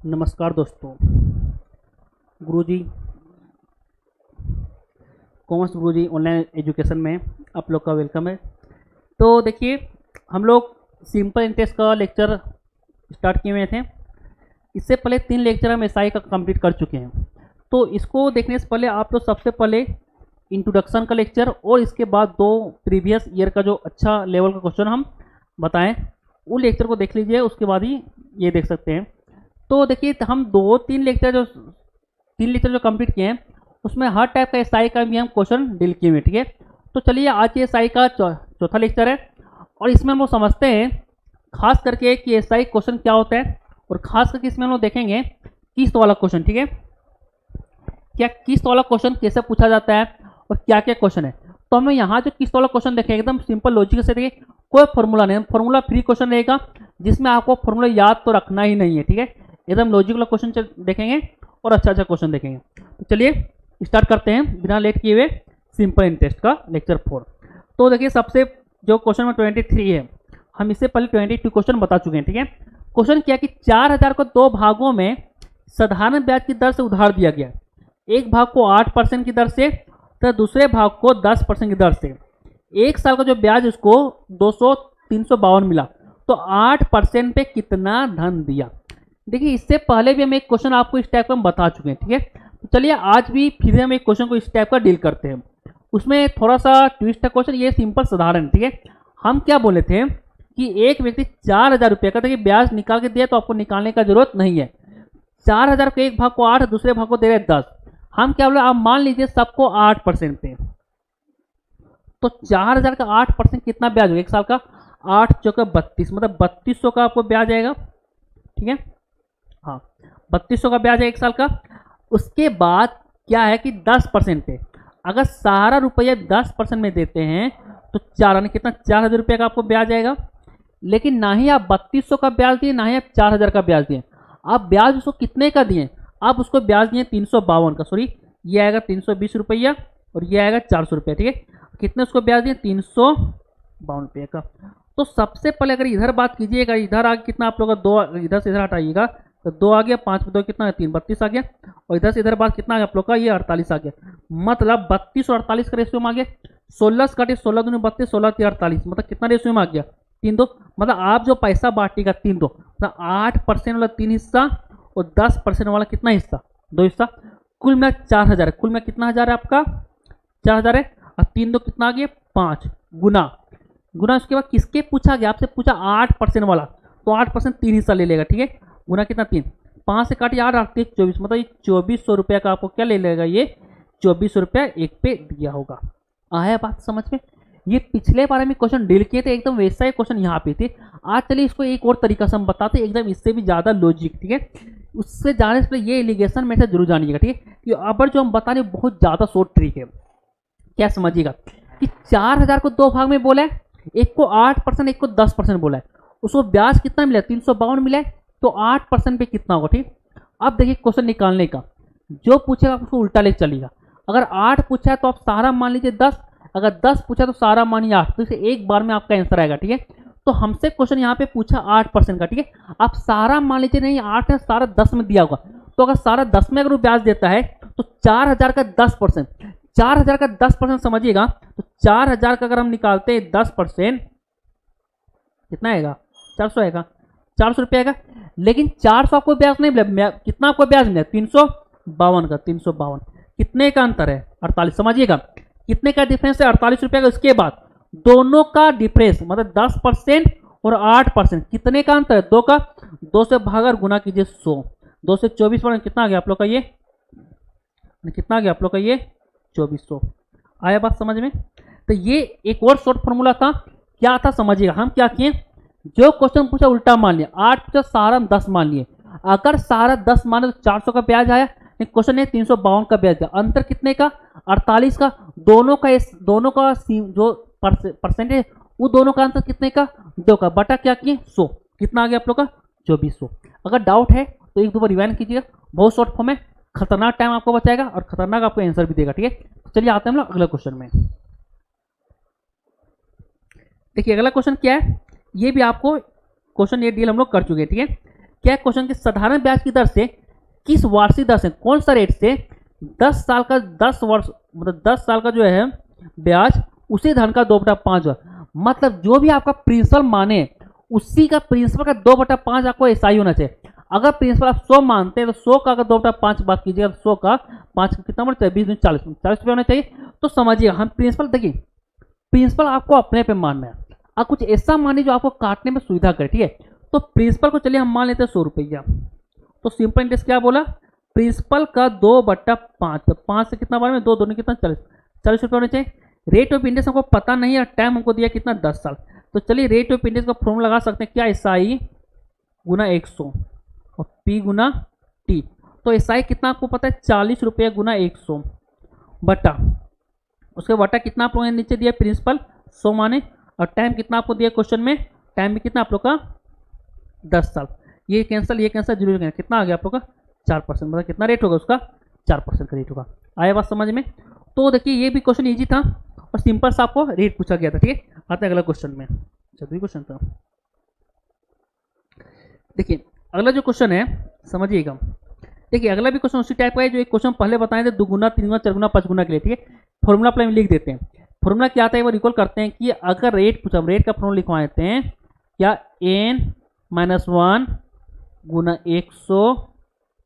नमस्कार दोस्तों। गुरुजी कॉमर्स गुरुजी online education में आप लोग का वेलकम है। तो देखिए, हम लोग सिंपल इंटरेस्ट का लेक्चर स्टार्ट किए हुए थे। इससे पहले 3 लेक्चर हम एसआई का कंप्लीट कर चुके हैं। तो इसको देखने से पहले आप लोग सबसे पहले इंट्रोडक्शन का लेक्चर और इसके बाद 2 प्रीवियस ईयर का जो अच्छा लेवल का क्वेश्चन हम बताएं, वो लेक्चर को देख लीजिए, उसके बाद ही ये देख सकते हैं। तो देखिए, हम 3 लेक्चर जो कंप्लीट किए हैं, उसमें हर टाइप का एसआई का भी हम क्वेश्चन डील किए हुए, ठीक है। तो चलिए, आज ये एसआई का चौथा लेक्चर है और इसमें हम लोग समझते हैं खास करके कि एसआई क्वेश्चन क्या होता है, और खास करके इसमें हम लोग देखेंगे किस्त वाला क्वेश्चन, ठीक है। क्या किस्त वाला क्वेश्चन कैसे पूछा जाता है और क्या क्या क्वेश्चन है। तो हमें यहाँ जो किस्त वाला क्वेश्चन देखेंगे, एकदम सिंपल लॉजिक से देखिए, कोई फॉर्मूला नहीं, फॉर्मूला फ्री क्वेश्चन रहेगा जिसमें आपको फॉर्मूला याद तो रखना ही नहीं है, ठीक है। एकदम लॉजिक वाला क्वेश्चन देखेंगे और अच्छा क्वेश्चन देखेंगे। तो चलिए स्टार्ट करते हैं बिना लेट किए हुए सिंपल इंटरेस्ट का लेक्चर 4। तो देखिए, सबसे जो क्वेश्चन में 23 है, हम इससे पहले 22 क्वेश्चन बता चुके हैं, ठीक है। क्वेश्चन क्या कि 4000 को 2 भागों में साधारण ब्याज की दर से उधार दिया गया। एक भाग को 8% की दर से तथा दूसरे भाग को 10% की दर से। एक साल का जो ब्याज उसको 352 मिला, तो 8% पे कितना धन दिया। देखिए, इससे पहले भी हम एक क्वेश्चन आपको इस टाइप का हम बता चुके हैं, ठीक है। तो चलिए, आज भी फिर हम एक क्वेश्चन को इस टाइप का डील करते हैं। उसमें थोड़ा सा ट्विस्ट है क्वेश्चन, ये सिंपल साधारण, ठीक है। हम क्या बोले थे कि एक व्यक्ति 4000 रुपये का, देखिए ब्याज निकाल के दिया तो आपको निकालने का जरूरत नहीं है। 4000 को एक भाग को 8, दूसरे भाग को दे रहे 10। हम क्या बोले, आप मान लीजिए सबको 8% पे, तो 4000 का 8% कितना ब्याज होगा एक साल का। 8 चौके 32, मतलब 3200 का आपको ब्याज आएगा, ठीक है। हाँ, 3200 का ब्याज है एक साल का। उसके बाद क्या है कि 10% पे, अगर सारा रुपया 10% में देते हैं तो कितना 4000 रुपये का आपको ब्याज आएगा। लेकिन ना ही आप 3200 का ब्याज दिए, ना ही आप 4000 का ब्याज दिए। आप ब्याज उसको कितने का दिए, आप उसको ब्याज दिए 352 का, सॉरी ये आएगा 320 रुपया और ये आएगा 400 रुपया, ठीक है। कितने उसको ब्याज दिए, 352 रुपये का। तो सबसे पहले अगर इधर बात कीजिएगा, इधर आगे कितना आप लोग का 2, इधर से इधर हटाइएगा तो 2 आ गया, 5 में 2 कितना है 3, 32 आ गया। और इधर से इधर बात कितना आ गया आप लोग का, ये 48 आ गया। मतलब 32 और 48 का रेशियो में आ गया। 16 से काटे, 16 दूनी 32, 16 3 48, मतलब कितना रेशियो में आ गया 3-2। मतलब आप जो पैसा बांटिएगा 3-2, मतलब 8% वाला 3 हिस्सा और 10% वाला कितना हिस्सा, 2 हिस्सा। कुल में 4000 है, कुल में कितना हजार है आपका, 4000 है। और 3-2 कितना आ गया 5, गुना गुना। उसके बाद किसके पूछा गया, आपसे पूछा 8% वाला, तो 8% 3 हिस्सा ले लेगा, ठीक है। गुना कितना 3, 5 से काटिए 8, 8 24, मतलब ये 2400 रुपये का आपको क्या ले लेगा, ये 2400 रुपया एक पे दिया होगा। आया बात समझ में। ये पिछले बारे में क्वेश्चन डील किए थे, एकदम वैसा ही क्वेश्चन यहाँ पे थे। आज चलिए इसको एक और तरीका से हम बताते हैं, एकदम इससे भी ज्यादा लॉजिक, ठीक है। उससे जाने से पहले ये एलिगेशन में से जरूर जानिएगा, ठीक है। कि अब जो हम बता रहे हैं बहुत ज्यादा शॉर्ट ट्रिक है। क्या समझिएगा कि 4000 को 2 भाग में बोला है, एक को 8%, एक को 10% बोला है। उसको ब्याज कितना मिला, 352 मिला है, तो 8% पे कितना होगा, ठीक। अब देखिए क्वेश्चन निकालने का, जो पूछेगा उसको उल्टा लेके चलेगा। अगर 8 पूछा है तो आप सारा मान लीजिए 10, अगर 10 पूछा तो सारा मानिए 8, तो इसे एक बार में आपका आंसर आएगा, ठीक है। तो हमसे क्वेश्चन यहाँ पे पूछा 8% का, ठीक है। आप सारा मान लीजिए, नहीं 8 है, सारा 10 में दिया होगा, तो अगर सारा 10 में अगर वो ब्याज देता है तो 4000 का 10%, 4000 का 10% समझिएगा, तो 4000 का अगर हम निकालते हैं 10%, कितना आएगा, 400 आएगा, 400 रुपये आएगा। लेकिन 400 आपको ब्याज नहीं मिला, कितना आपको ब्याज मिला, 352 का, 352 कितने का अंतर है, 48। समझिएगा कितने का डिफरेंस है, 48 रुपये का। उसके बाद दोनों का डिफरेंस मतलब 10% और 8%, कितने का अंतर है, 2 का। 2 से भागर गुना कीजिए 100, 2 से 24 पर कितना आ गया आप लोग का, ये कितना आ गया आप लोग का, ये 2400। आया बात समझ में। तो ये एक और शॉर्ट फॉर्मूला था, क्या था समझिएगा। हम क्या किए, जो क्वेश्चन पूछा उल्टा मान लिया, 8 पूछा सारा 10 मान लिए। अगर सारा 10 माने तो 400 का ब्याज आया, क्वेश्चन है 352 का ब्याज आया। अंतर कितने का, 48 का। दोनों का जो परसेंट है, वो दोनों का आंसर कितने का, 2 का, बटा क्या किए 100, कितना आ गया आप लोग का 2400। अगर डाउट है तो एक दो बार रिवाइंड कीजिएगा, बहुत शॉर्ट फॉर्म है, खतरनाक टाइम आपको बचाएगा और खतरनाक आपको आंसर भी देगा, ठीक है। चलिए आते हैं हम लोग अगले क्वेश्चन में। देखिए अगला क्वेश्चन क्या है, ये भी आपको क्वेश्चन ये डील हम लोग कर चुके हैं, ठीक है। क्या क्वेश्चन की साधारण ब्याज की दर से किस वार्षिक दर से, कौन सा रेट से 10 साल का 10 वर्ष मतलब 10 साल का जो है ब्याज उसी धन का 2/5, मतलब जो भी आपका प्रिंसिपल माने उसी का प्रिंसिपल का 2/5 आपको एसआई होना चाहिए। अगर प्रिंसिपल आप 100 मानते हैं तो 100 का अगर 2/5 बात कीजिएगा, 100 का 5 कितना बढ़ता है, 20 में 40 रुपये होना चाहिए। तो समझिए हम प्रिंसिपल, देखिए प्रिंसिपल आपको अपने पे मानना है, आप कुछ ऐसा मानिए जो आपको काटने में सुविधा करे, ठीक है। तो प्रिंसिपल को चलिए हम मान लेते हैं 100 रुपया, तो सिंपल इंटरेस्ट क्या बोला, प्रिंसिपल का 2/5, तो 5 से कितना बार में 2 2 कितना 40 रुपये होने चाहिए। रेट ऑफ इंटरेस्ट हमको पता नहीं है, टाइम हमको दिया कितना 10 साल, तो चलिए रेट ऑफ इंटरेस्ट का फॉर्मूला लगा सकते हैं, क्या एसआई गुना 100 और पी गुना टी। तो एसआई कितना आपको पता है 40 रुपये गुना 100 बटा, उसके बटा कितना आप लोगों ने नीचे दिया प्रिंसिपल 100 माने, और टाइम कितना आपको दिया क्वेश्चन में, टाइम भी कितना आप लोग का 10 साल। ये कैंसिल जरूर करना, कितना आ गया आप लोग का 4%, मतलब कितना रेट होगा उसका 4% का रेट होगा। आया बात समझ में। तो देखिए ये भी क्वेश्चन इजी था और सिंपल सा आपको रेट पूछा गया था, ठीक है। आते हैं अगला क्वेश्चन में, चौथा क्वेश्चन था। देखिए अगला जो क्वेश्चन है समझिएगा, देखिए अगला भी क्वेश्चन उसी टाइप का है जो एक क्वेश्चन पहले बताए थे, 2 गुना 3 गुना 4 गुना 5 गुना के लिए, ठीक है। फॉर्मूला प्लान लिख देते हैं, फॉर्मूला क्या आता है वो रिकॉल करते हैं कि अगर रेट पूछा, रेट का फॉर्मूला लिखवा देते हैं, क्या n-1 गुना 100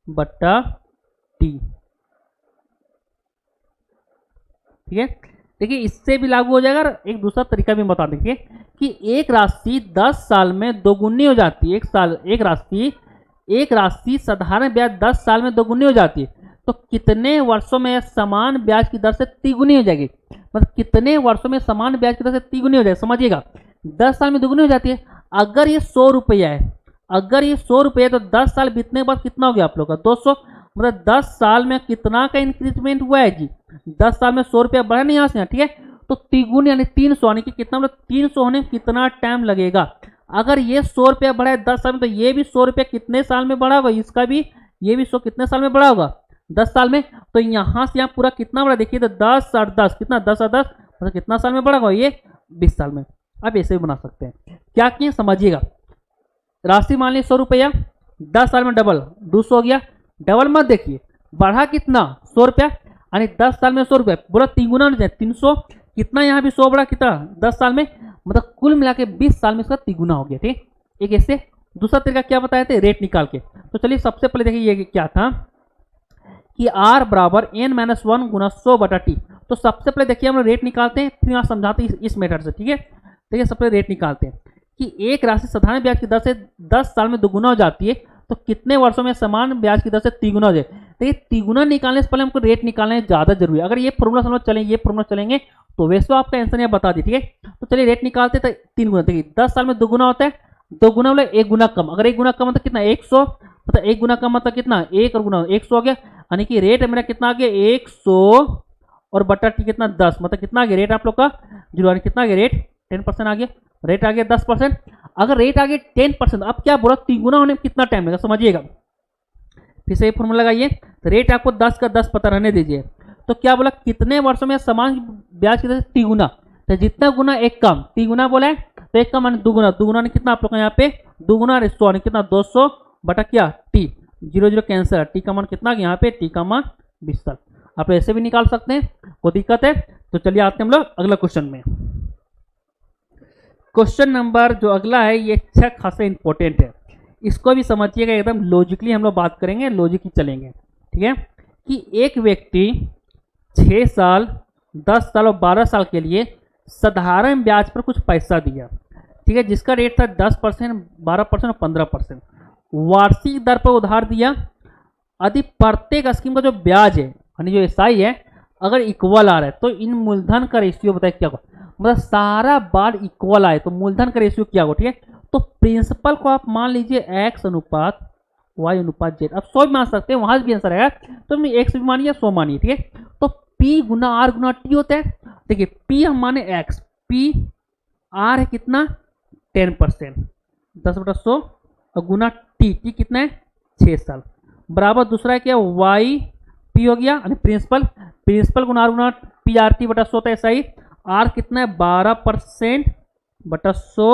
बट्टा टी, ठीक है। देखिए इससे भी लागू हो जाएगा, एक दूसरा तरीका भी बता देंगे कि एक राशि 10 साल में दोगुनी हो जाती है, एक राशि साधारण ब्याज 10 साल में दोगुनी हो जाती है, तो कितने वर्षों में समान ब्याज की दर से तिगुनी हो जाएगी, मतलब कितने वर्षों में समान ब्याज की दर से तिगुनी हो जाएगी। समझिएगा 10 साल में दोगुनी हो जाती है, अगर ये 100 रुपया है, अगर ये 100 रुपये तो 10 साल बीतने के बाद कितना हो गया आप लोग का 200, मतलब 10 साल में कितना का इंक्रीजमेंट हुआ है जी, 10 साल में 100 रुपया बढ़ा नहीं यहाँ से, ठीक है। तो तिगुनी यानी 300, यानी कि कितना, मतलब 300 होने में कितना टाइम लगेगा। अगर ये 100 रुपया बढ़ा है 10 साल में, तो ये भी 100 रुपया कितने साल में बढ़ा होगा, इसका भी ये भी 100 कितने साल में बढ़ा होगा 10 साल में। तो यहाँ से यहाँ पूरा कितना बढ़ा देखिए, तो 10 और 10 कितना 10 और 10 मतलब कितना साल में बढ़ा होगा, ये 20 साल में। आप ऐसे भी बना सकते हैं, क्या किए समझिएगा। राशि मान लीजिए 100 रुपया, 10 साल में डबल 200 हो गया, डबल मत देखिए, बढ़ा कितना 100 रुपया, यानी 10 साल में 100 रुपया पूरा 3 गुना हो जाए 300, कितना यहाँ भी 100 बढ़ा कितना 10 साल में, मतलब कुल मिला के 20 साल में इसका 3 गुना हो गया, ठीक। एक ऐसे दूसरा तरीका क्या बताए थे, रेट निकाल के। तो चलिए सबसे पहले देखिए ये क्या था कि r बराबर n-1 गुना 100 बटा टी। तो सबसे पहले देखिए हम लोग रेट निकालते हैं, फिर यहाँ समझाते हैं इस मेथड से, ठीक है। देखिए सबसे पहले रेट निकालते हैं कि एक राशि साधारण ब्याज की दर से 10 साल में दोगुना हो जाती है, तो कितने वर्षों में समान ब्याज की दर से तिगुना हो जाए। देखिए तिगुना निकालने से पहले हमको रेट निकालना ज़्यादा जरूरी है। अगर ये फॉर्मूला समझ चलेंगे, ये फॉर्मूला चलेंगे तो वैसे आपका आंसर यहाँ बता दी, ठीक है। तो चलिए रेट निकालते तो 3 गुना, देखिए 10 साल में 2 गुना होता है, 2 गुना बोले 1 गुना कम, अगर 1 गुना कम मतलब कितना 100, मतलब 1 गुना कम मतलब कितना 1 और गुना 100 हो गया, यानी कि रेट मेरा कितना आ गया 100 और बटा टी कितना 10, मतलब कितना आ गया रेट आप लोग का जीरो, कितना आ गया रेट 10% आ गया, रेट आ गया 10%। अगर रेट आ गया 10%, अब क्या बोला 3 गुना होने में कितना टाइम लगेगा समझिएगा। फिर से ये फॉर्मूला लगाइए, तो रेट आपको 10 का 10 पता रहने दीजिए। तो क्या बोला कितने वर्षों में समान ब्याज की दर से 3 गुना, तो जितना गुना एक कम 3 गुना बोला है, तो एक कम मान 2 गुना, 2 गुना ने कितना आप लोग का यहाँ पे 2 गुना 100 ने कितना 200 बटा क्या टी, 0 0 कैंसर, टी का मान कितना यहाँ पे टी का मान 20 साल। आप ऐसे भी निकाल सकते हैं, कोई दिक्कत है। तो चलिए आते हैं हम लोग अगला क्वेश्चन में। क्वेश्चन नंबर जो अगला है ये अच्छा खासा इंपॉर्टेंट है, इसको भी समझिएगा, एकदम लॉजिकली हम लोग बात करेंगे, लॉजिक ही चलेंगे, ठीक है। कि एक व्यक्ति 6 साल 10 साल और 12 साल के लिए साधारण ब्याज पर कुछ पैसा दिया, ठीक है, जिसका रेट था 10%, 12% और 15%, वार्षिक दर पर उधार दिया। यदि प्रत्येक स्कीम का जो ब्याज है यानी जो एसआई है अगर इक्वल आ रहा है तो इन मूलधन का रेशियो बताए क्या होगा, मतलब सारा बार इक्वल आए तो मूलधन का रेशियो क्या होगा, ठीक है। तो प्रिंसिपल को आप मान लीजिए x अनुपात y अनुपात z, आप 100 भी मान सकते हैं, वहां भी आंसर आएगा, तो x भी मानिए 100 मानिए, ठीक है। तो p गुना r गुना t होता है, देखिए p हम माने x, p r है कितना 10%, 10/100 और गुना t कितना है 6 साल, बराबर दूसरा है क्या y p हो गया, यानी प्रिंसिपल गुना r गुना p r t बटा 100 होता है ऐसा ही, r कितना है 12% बटा 100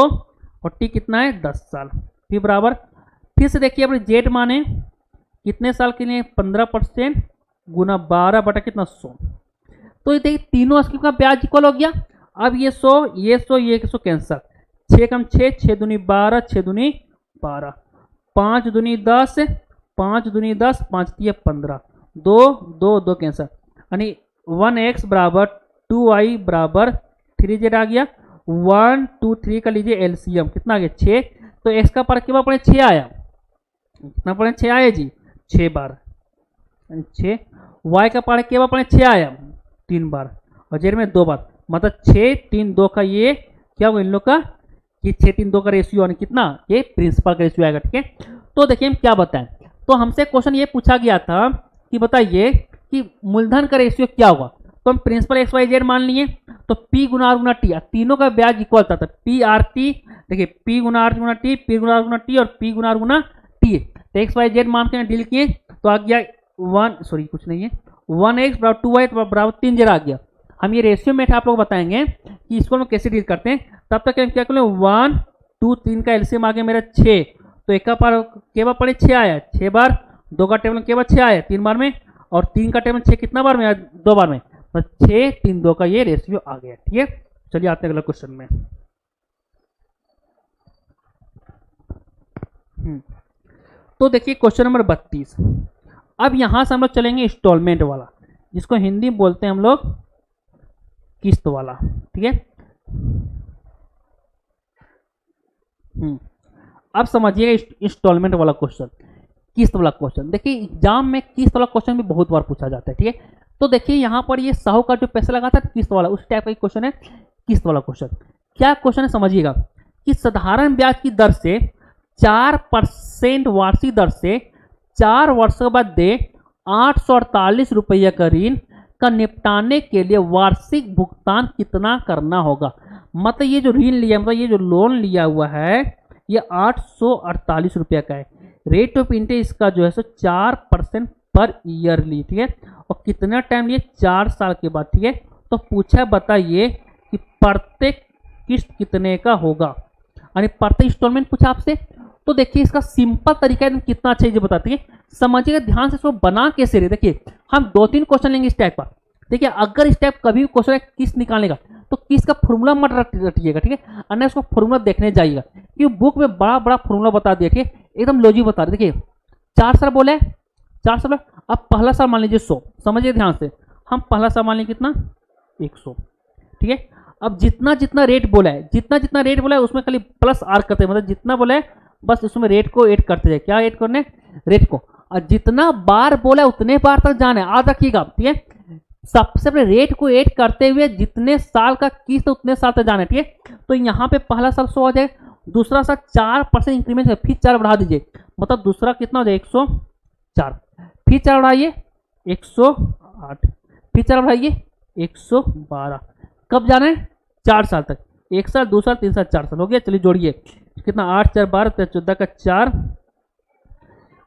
और t कितना है 10 साल, फिर बराबर फिर से देखिए अपने जेड माने कितने साल के लिए 15% गुना 12 बटा कितना 100। तो ये देखिए तीनों स्कीम का ब्याज इक्वल हो गया। अब ये 100 ये 100 ये 100 कैंसर, 6 कम 6, 6 दूनी 12, 6 दूनी 12, 5 दूनी 10, 5 दूनी 10, 5 दिए 15, 2 2 2 कैंसर, यानी 1x बराबर 2i बराबर 3z आ गया। 1 2 3 का लीजिए एलसीएम कितना आ गया 6। तो x का पार कितना पड़े 6 आया, कितना पड़े 6 आया जी 6 बार 6। y का पार केवल पड़े 6 आया 3 बार और जेड में 2 बार, मतलब 6 3 2 का ये क्या होगा इन लोग का, ये 6 3 2 का रेशियो यानी कितना ये प्रिंसिपल का रेशियो आएगा। ठीक है, तो देखिए हम क्या बताएं। तो हमसे क्वेश्चन ये पूछा गया था कि बताइए कि मूलधन का रेशियो क्या होगा। तो हम प्रिंसिपल एक्स वाई जेड मान लिए, तो P गुना आर गुना टी, तीनों का ब्याज इक्वल था पी आर टी। देखिए P गुना आर गुना टी, P गुना आर गुना टी और P गुना आर गुना टी। तो एक्स वाई जेड मान के डील किए तो आ गया 1x बराबर 2y बराबर 3z आ गया। हम ये रेशियो मेथड आप लोग बताएंगे कि इसको हम कैसे डील करते हैं। तब तक हम क्या कर लें 1 2 3 का एलसीएम आ गया मेरा 6, तो एक का पार के बार पड़े 6 आया 6 बार, 2 का टेबल के बार 6 आया 3 बार में, और 3 का टेबल 6 कितना बार में 2 बार में, तो 6 3 2 का ये रेशियो आ गया। ठीक है, चलिए आते हैं अगला क्वेश्चन में। तो देखिए क्वेश्चन नंबर 32। अब यहां से हम लोग चलेंगे इंस्टॉलमेंट वाला, जिसको हिंदी में बोलते हैं हम लोग किस्त वाला। ठीक है, अब समझिएगा इंस्टॉलमेंट वाला क्वेश्चन, किस्त वाला क्वेश्चन। देखिए एग्जाम में किस्त वाला क्वेश्चन भी बहुत बार पूछा जाता है। ठीक है, तो देखिए यहाँ पर ये साहूकार जो पैसा लगा था किस्त वाला, उस टाइप का क्वेश्चन है किस्त वाला क्वेश्चन। क्या क्वेश्चन है समझिएगा कि साधारण ब्याज की दर से 4% वार्षिक दर से 4 वर्षों के बाद दे 848 रुपये का ऋण का निपटाने के लिए वार्षिक भुगतान कितना करना होगा। मतलब ये जो ऋण लिया, मतलब ये जो लोन लिया हुआ है ये 848 रुपये का है। रेट ऑफ इंटरेस्ट इसका जो है सो 4% पर ईयरली। ठीक है, और कितना टाइम लिए 4 साल के बाद। ठीक है, तो पूछा बताइए कि प्रत्येक किस्त कितने का होगा, यानी प्रत्येक इंस्टॉलमेंट पूछा आपसे। तो देखिए इसका सिंपल तरीका है, कितना अच्छा चीज बताती है, समझिएगा ध्यान से। इसको बना कैसे रहे, देखिए हम 2-3 क्वेश्चन लेंगे इस टाइप का। देखिए अगर इस टाइप कभी भी क्वेश्चन किस्त निकालने का तो किस्त का फॉर्मूला मत रटिएगा। ठीक है, अन्य उसको फॉर्मूला देखने जाइएगा, क्योंकि बुक में बड़ा बड़ा फॉर्मूला बता दिया। ठीक है, एकदम लॉजिक बता रहे। देखिए 4 साल बोले 4 साल, अब पहला साल मान लीजिए 100, समझिए ध्यान से। हम पहला साल मान लीजिए कितना 100। ठीक है, अब जितना जितना रेट बोला है, जितना जितना रेट बोला है उसमें खाली प्लस आर करते हैं, मतलब जितना बोला है बस उसमें रेट को ऐड करते जाए। क्या ऐड करने, रेट को, और जितना बार बोला है उतने बार तक जाना है, याद रखिएगा। ठीक है, सबसे पहले रेट को ऐड करते हुए जितने साल का किस्त उतने साल तक जाना है। ठीक है, तो यहाँ पे पहला साल 100 हो जाएगा, दूसरा साल 4% इंक्रीमेंट है, फिर 4 बढ़ा दीजिए, मतलब दूसरा कितना हो जाए 104, फिर 4 बढ़ाइए 108, फिर 4 बढ़ाइए 112। कब जाना है 4 साल तक, 1 साल 2 साल 3 साल 4 साल हो गया। चलिए जोड़िए कितना 8 4 12 14 का 4,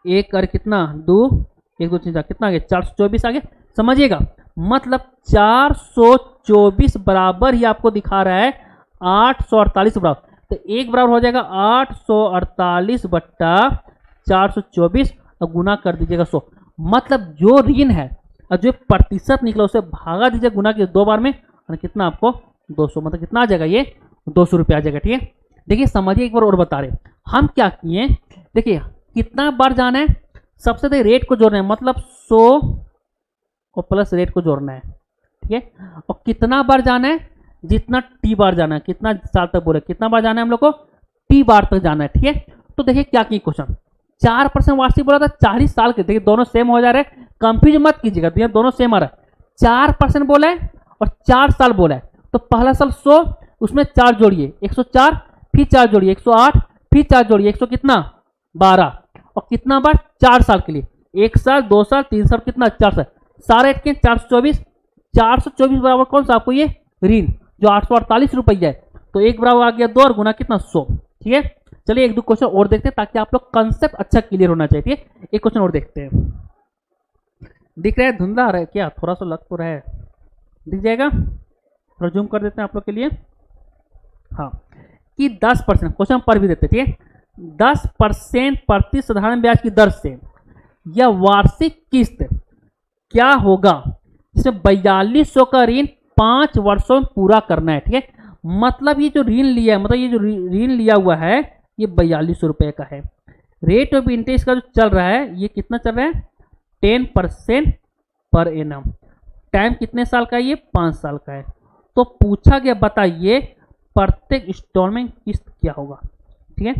1 कर कितना 2 1 2 3 4 कितना आ गया 424 आ गया। समझिएगा मतलब 424 बराबर ही आपको दिखा रहा है 848 बराबर, तो एक बराबर हो जाएगा 848 बट्टा 424 और गुना कर दीजिएगा 100। मतलब जो ऋण है और जो प्रतिशत निकला उसे भागा दीजिए गुना के 2 बार में, और कितना आपको 200, मतलब कितना आ जाएगा ये 200 रुपये आ जाएगा। ठीक है, देखिए समझिए एक बार और बता रहे हम क्या किए। देखिए कितना बार जाना है, सबसे पहले रेट को जोड़ना है, मतलब 100 और प्लस रेट को जोड़ना है। ठीक है, और कितना बार जाना है, जितना टी बार जाना है, कितना साल तक बोले कितना बार जाना है हम लोग को टी बार तक जाना है। ठीक है, तो देखिए क्या की क्वेश्चन 4% वार्षिक बोला था 40 साल के, देखिए दोनों सेम हो जा रहे हैं, कंफ्यूज मत कीजिएगा, तो दोनों सेम आ रहा है। 4% बोला है और 4 साल बोला है, तो पहला साल 100 उसमें 4 जोड़िए 104, फिर 4 जोड़िए 108, फिर 4 जोड़िए 100 कितना 12, और कितना बार 4 साल के लिए, 1 साल 2 साल 3 साल कितना 4 साल, सारे एट के 424 बराबर कौन सा आपको ये ऋण जो 848 रुपया है, तो एक बराबर आ गया 2 और गुना कितना 100। ठीक है, चलिए एक दो क्वेश्चन और देखते हैं ताकि आप लोग कंसेप्ट अच्छा क्लियर होना चाहिए। एक क्वेश्चन और देखते हैं, दिख रहा है धुंधला आ रहा है क्या, थोड़ा सा लग तो रहा है, दिख जाएगा, थोड़ा जूम कर देते हैं आप लोग के लिए। हाँ कि 10% क्वेश्चन पर भी देते, ठीक है 10% प्रति साधारण ब्याज की दर से यह वार्षिक किस्त क्या होगा, इसमें 4200 का ऋण 5 वर्षों में पूरा करना है। ठीक है, मतलब ये जो ऋण लिया है, मतलब ये जो ऋण लिया हुआ है ये 4200 रुपये का है। रेट ऑफ इंटरेस्ट का जो चल रहा है ये कितना चल रहा है, 10% पर एनम। टाइम कितने साल का है, ये 5 साल का है। तो पूछा गया बताइए प्रत्येक इंस्टॉलमेंट किस्त क्या होगा। ठीक है,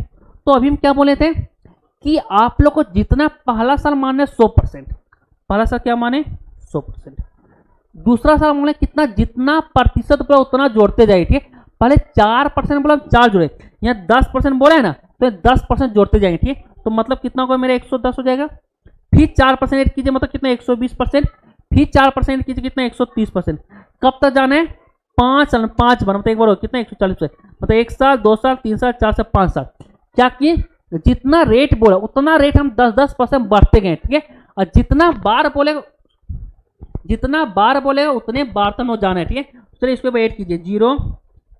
तो अभी हम क्या बोले थे कि आप लोग को जितना पहला साल माने 100%, पहला साल क्या माने 100%, दूसरा साल माने कितना, जितना प्रतिशत बोला उतना जोड़ते जाइए। ठीक है, पहले 4% बोला 4 जोड़े, यहाँ 10% बोला है ना, तो 10% जोड़ते जाएंगे। ठीक है, तो मतलब कितना होगा मेरा 110 हो जाएगा। फिर 4% ऐड कीजिए, मतलब कितना 120%, फिर 4% कीजिए कितना 130%। कब तक जाना है, 5 साल, 5 बार, मतलब एक बार हो कितना 140%, मतलब 1 साल 2 साल 3 साल 4 साल 5 साल। क्या कि जितना रेट बोला उतना रेट हम 10% बढ़ते गए। ठीक है, और जितना बार बोलेगा उतने बार तक हो जाना है। ठीक है, चलिए इसको ऐड कीजिए, 0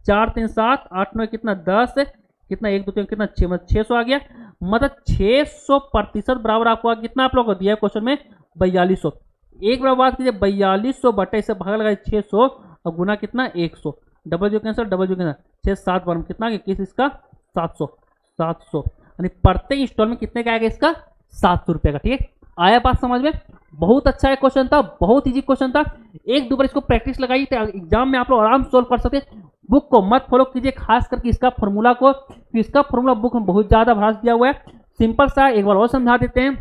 4 3 7 8 9 कितना 10, कितना 1 2 3 कितना 6, मतलब 600 आ गया। मतलब 600% बराबर आपको कितना आप लोग को दिया क्वेश्चन में 4200। एक बार बात कीजिए 4200 बटे इसे भाग लगाए 600 और गुना कितना 100, डबल जो कैंसर 6 7 बार कितना किस इसका 700 यानी प्रत्येक इंस्टॉल में कितने का आएगा इसका 700 रुपये का। ठीक है, आया बात समझ में, बहुत अच्छा है क्वेश्चन था, बहुत इजी क्वेश्चन था। एक दो बार इसको प्रैक्टिस लगाई तो एग्जाम में आप लोग आराम सोल्व कर सकते। बुक को मत फॉलो कीजिए, खास करके इसका फॉर्मूला को, इसका फॉर्मूला बुक में बहुत ज्यादा भ्रास दिया हुआ है। सिंपल सा एक बार और समझा देते हैं।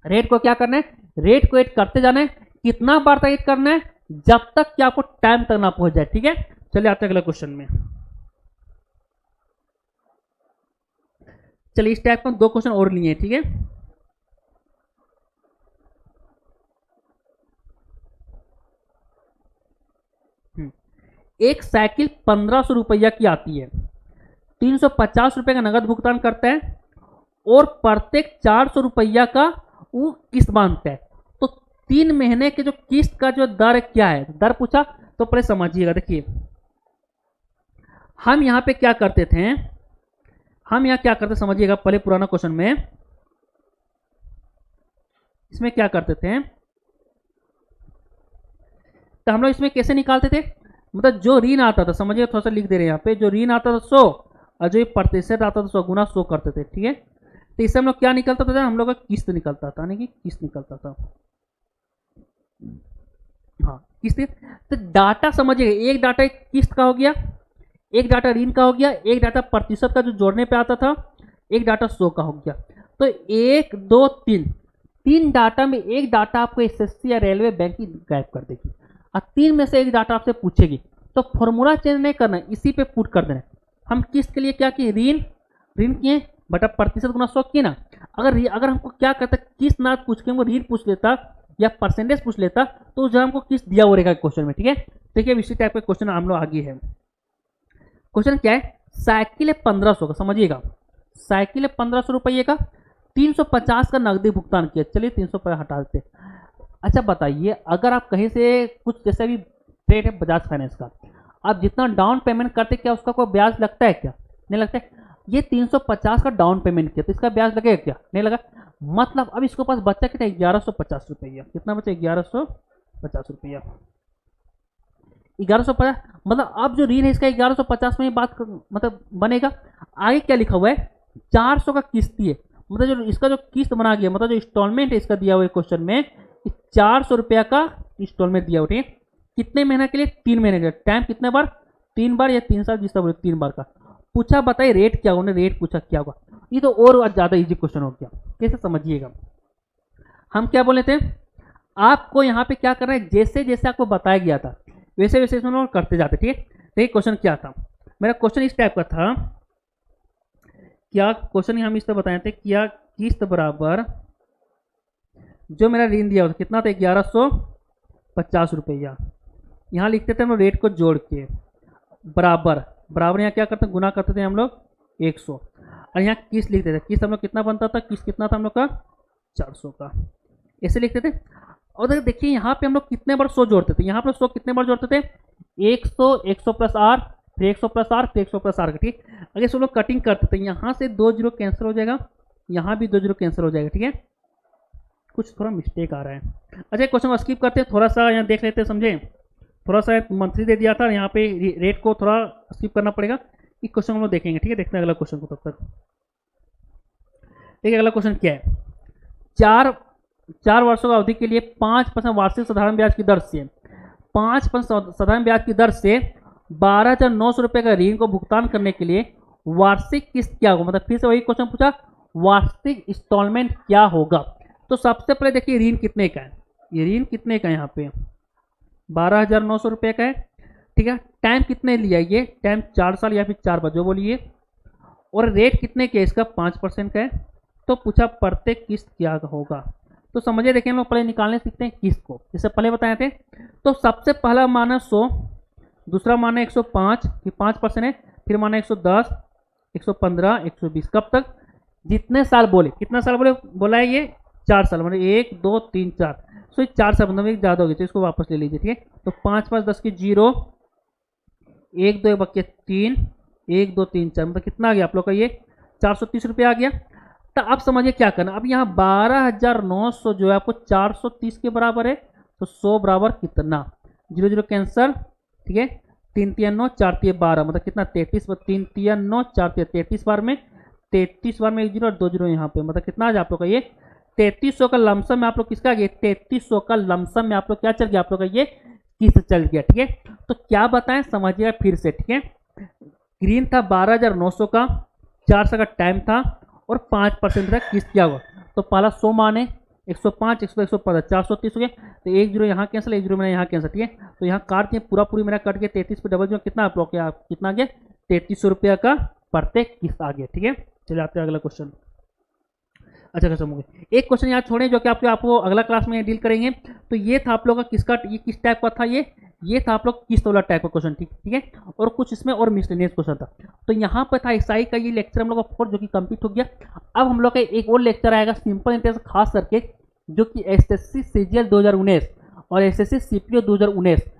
रेट को क्या करना है, रेट को ऐड करते जाना है। कितना बार तक ऐड करना है, जब तक कि आपको टाइम तक ना पहुंच जाए। ठीक है, चलिए आते हैं अगले क्वेश्चन में। चलिए इस टाइप का 2 क्वेश्चन और लिए। ठीक है, एक साइकिल 1500 रुपया की आती है, 350 रुपए का नगद भुगतान करता है और प्रत्येक 400 रुपया का वो किस्त बांधता है। तो 3 महीने के जो किस्त का जो दर क्या है, दर पूछा तो पहले समझिएगा। देखिए हम यहां पे क्या करते थे, हम यहां क्या करते समझिएगा। पहले पुराना क्वेश्चन में इसमें क्या करते थे, तो हम लोग इसमें कैसे निकालते थे, मतलब जो ऋण आता था, समझिए थोड़ा सा लिख दे रहे हैं यहाँ पे, जो ऋण आता था 100 और जो प्रतिशत आता था 100 गुना 100 करते थे। ठीक है, तो इससे हम लोग क्या निकलता था, हम लोग का किस्त निकलता था, यानी कि किस्त निकलता था। हाँ किस्त। तो डाटा समझिए, एक डाटा किस्त का हो गया, एक डाटा ऋण का हो गया, एक डाटा प्रतिशत का जो जोड़ने पे आता था, एक डाटा 100 का हो गया। तो 1 2 3 डाटा में एक डाटा आपको एसएससी या रेलवे बैंक की गायब कर देगी और 3 में से एक डाटा आपसे पूछेगी। तो फॉर्मूला चेंज नहीं करना, इसी पे पुट कर देना। हम किस्त के लिए क्या किए, ऋण किए बटा प्रतिशत गुना 100 किए ना। अगर हमको क्या करता, किस्त ना पूछ के हमको ऋण पूछ लेता या परसेंटेज पूछ लेता तो जो हमको किस्त दिया हो रहेगा क्वेश्चन में। ठीक है, देखिए इसी टाइप का क्वेश्चन हम लोग आगे है। क्वेश्चन क्या है, साइकिल है 1500 का, समझिएगा साइकिल है 1500 रुपये का, 350 का नकदी भुगतान किया। चलिए 300 हटा देते। अच्छा बताइए, अगर आप कहीं से कुछ, जैसे अभी रेट है बजाज फाइनेंस का, आप जितना डाउन पेमेंट करते क्या उसका कोई ब्याज लगता है क्या, नहीं लगता है। ये 350 का डाउन पेमेंट किया तो इसका ब्याज लगेगा क्या, नहीं लगा। मतलब अब इसके पास बच्चा कितना 1150 रुपया, कितना बचा 1150 रुपया, 1150। मतलब अब जो ऋण है इसका 1150 में बात मतलब बनेगा। आगे क्या लिखा हुआ है, 400 का किस्ती है, मतलब जो इसका जो किस्त बना गया, मतलब जो इंस्टॉलमेंट है इसका दिया हुआ है क्वेश्चन में, 400 रुपया का इंस्टॉलमेंट दिया हुआ है। कितने महीने के लिए, 3 महीने के लिए। टाइम कितने बार, 3 बार या 3 साल, जिस तरह 3 बार का पूछा। बताइए रेट क्या, उन्हें रेट पूछा क्या होगा। ये तो और ज्यादा इजी क्वेश्चन हो गया, कैसे समझिएगा। हम क्या बोले थे, आपको यहाँ पे क्या करना है, जैसे जैसे आपको बताया गया था वैसे वैसे इसमें करते जाते। ठीक है, देखिए क्वेश्चन क्या था, मेरा क्वेश्चन इस टाइप का था। क्या क्वेश्चन हम इस तरह बताए थे, क्या किस्त बराबर जो मेरा ऋण दिया था कितना था 1150 रुपया। यहाँ लिखते थे हम लोग रेट को जोड़ के, बराबर यहाँ क्या करते हैं, गुना करते थे हम लोग 100 और यहाँ किस्त लिखते थे। किस्त हम लोग कितना बनता था, किस्त कितना था हम लोग का 400 का, ऐसे लिखते थे। और देखिए यहाँ पे हम लोग कितने बार 100 जोड़ते थे, यहाँ पे 100 कितने बार जोड़ते थे, 100 100 प्लस आर फिर 100 प्लस आर, फिर 100 प्लस आर का, ठीक है। अगर सब लोग कटिंग करते तो यहाँ से 2 जीरो कैंसिल हो जाएगा, यहाँ भी 2 जीरो कैंसिल हो जाएगा, ठीक है। कुछ थोड़ा मिस्टेक आ रहा है। अच्छा, क्वेश्चन को स्किप करते हैं, थोड़ा सा यहाँ देख लेते हैं, समझे। थोड़ा सा मंथली दे दिया था, यहाँ पे रेट को थोड़ा स्किप करना पड़ेगा। इस क्वेश्चन को हम लोग देखेंगे, ठीक है। देखते हैं अगला क्वेश्चन को तब तक। देखिए अगला क्वेश्चन क्या है। चार वर्षों की अवधि के लिए 5% वार्षिक साधारण ब्याज की दर से 5% साधारण ब्याज की दर से 12,900 रुपये का ऋण को भुगतान करने के लिए वार्षिक किस्त क्या होगा। मतलब फिर से वही क्वेश्चन पूछा, वार्षिक इंस्टॉलमेंट क्या होगा। तो सबसे पहले देखिए ऋण कितने का है, ये ऋण कितने का है, यहाँ पे 12,900 रुपये का है, ठीक है। टाइम कितने लिया, ये टाइम 4 साल या फिर 4 बार जो बोलिए, और रेट कितने के इसका 5% का है। तो पूछा प्रत्येक किस्त क्या होगा। तो समझिए, देखिए हम लोग पहले निकालने सीखते हैं किस्त को, जैसे पहले बताए थे। तो सबसे पहला माना 100, दूसरा माना 105, ये 5% है, फिर माना 110, 115, 120। कब तक, जितने साल बोले, कितना साल बोले बोला है ये 4 साल, मतलब 1 2 3 4। सो 4 साल मतलब एक ज़्यादा होगी, तो इसको वापस ले लीजिए, ठीक है। तो 5 5 10 की 0, 1 2 बच्चे 3, 1 2 3 4, मतलब कितना आ गया आप लोग का, ये 430 रुपये आ गया। तो अब समझिए क्या करना। अब यहाँ 12,900 जो है आपको 430 के बराबर है, तो 100 बराबर कितना, 0 0 कैंसर, ठीक है। 3 3 9, 4 3 12, मतलब कितना 33, 3 3 9, 4 3 33 बार में, 33 बार में 1 जीरो और 2 जीरो यहाँ पे, मतलब कितना आ जाए आप लोग का ये 3300 का लमसम में आप लोग किसका गया, 3300 का लमसम में आप लोग क्या चल गया, आप लोग का ये किस्त चल गया, ठीक है। तो क्या बताएं, समझिएगा फिर से, ठीक है। ग्रीन था 12,900 का, 4 साल का टाइम था, और 5% का किस्त क्या हुआ। तो पहला 100 माने, 105, 100, 115, 430 हो गए। तो 1 जीरो यहाँ कैंसिल, 1 जीरो मेरा यहाँ कैंसिल, ठीक है। तो यहाँ काट दिए, पूरी मेरा कट गया, 33 पे डबल जीरो कितना आप लोग कितना आ गया, 3300 रुपया का प्रत्येक किस्त आ गया, ठीक है। चलिए आते हैं अगला क्वेश्चन। अच्छा खत्म हो गया। एक क्वेश्चन यहाँ छोड़े जो कि आपको अगला क्लास में डील करेंगे। तो ये था आप लोग का किसका, ये किस टाइप का था, ये था आप लोग किस्त वाला टाइप का क्वेश्चन, ठीक है। और कुछ इसमें और मिसलेनियस क्वेश्चन था। तो यहाँ पर था एसआई का ये लेक्चर हम लोग का 4 जो कि कंप्लीट हो गया। अब हम लोग का एक और लेक्चर आएगा सिंपल इंटरेस्ट खास करके, जो कि एसएससी सीजीएल 2019 और एसएससी सीपीओ 2019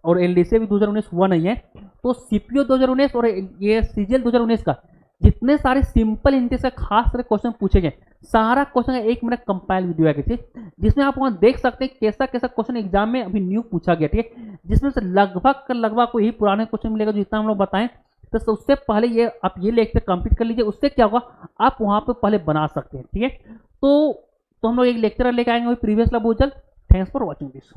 और एलडीसी भी 2019 हुआ नहीं है। तो सीपीओ 2019 और ये सीजीएल 2019 का जितने सारे सिंपल इंटरेस्ट का खास तरह क्वेश्चन पूछे गए, सारा क्वेश्चन एक मेरा कंपाइल वीडियो है किसी, जिसमें आप वहां देख सकते हैं कैसा कैसा क्वेश्चन एग्जाम में अभी न्यू पूछा गया, ठीक है। जिसमें से लगभग कोई ही पुराने क्वेश्चन मिलेगा जो जितना हम लोग बताएं। तो उससे पहले ये आप ये लेक्चर कंप्लीट कर लीजिए, उससे क्या होगा आप वहां पे पहले बना सकते हैं, ठीक है। तो हम लोग एक लेक्चर लेके आएंगे प्रीवियस ला बहुत जल्द। Thanks for watching this.